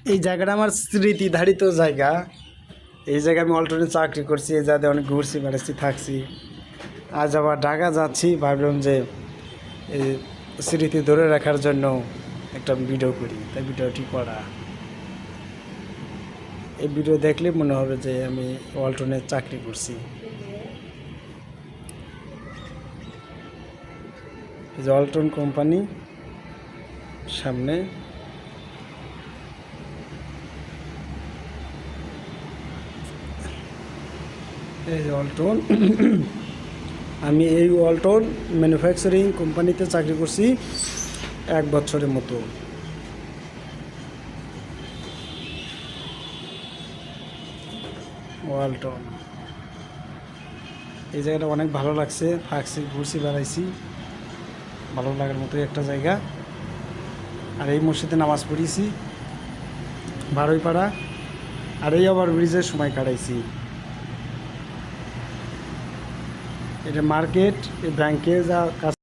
এই জায়গাটা আমার স্মৃতিধারিত জায়গা। এই জায়গায় আমি অল্টনে চাকরি করছি, এই জায়গায় অনেক ঘুরছি বেড়াচ্ছি থাকছি। আজ আবার ঢাকা যাচ্ছি, ভাবলাম যে এই স্মৃতি ধরে রাখার জন্য একটা ভিডিও করি, তাই ভিডিওটি করা। এই ভিডিও দেখলে মনে হবে যে আমি অল্টনে চাকরি করছি। এই যে অল্টন কোম্পানি সামনে, এই যে অল্টন। আমি এই ওয়ালটন ম্যানুফ্যাকচারিং কোম্পানিতে চাকরি করছি 1 বছরের মতো। ওয়ালটন এই জায়গাটা অনেক ভালো লাগছে, থাকছি ঘুরছি বেড়াইছি, ভালো লাগার মতোই একটা জায়গা। আর এই মসজিদে নামাজ পড়িয়েছি বারুইপাড়া, আর এই ওভার ব্রিজের সময় কাটাইছি। এটা মার্কেট, এই ব্যাংকে যা কাজ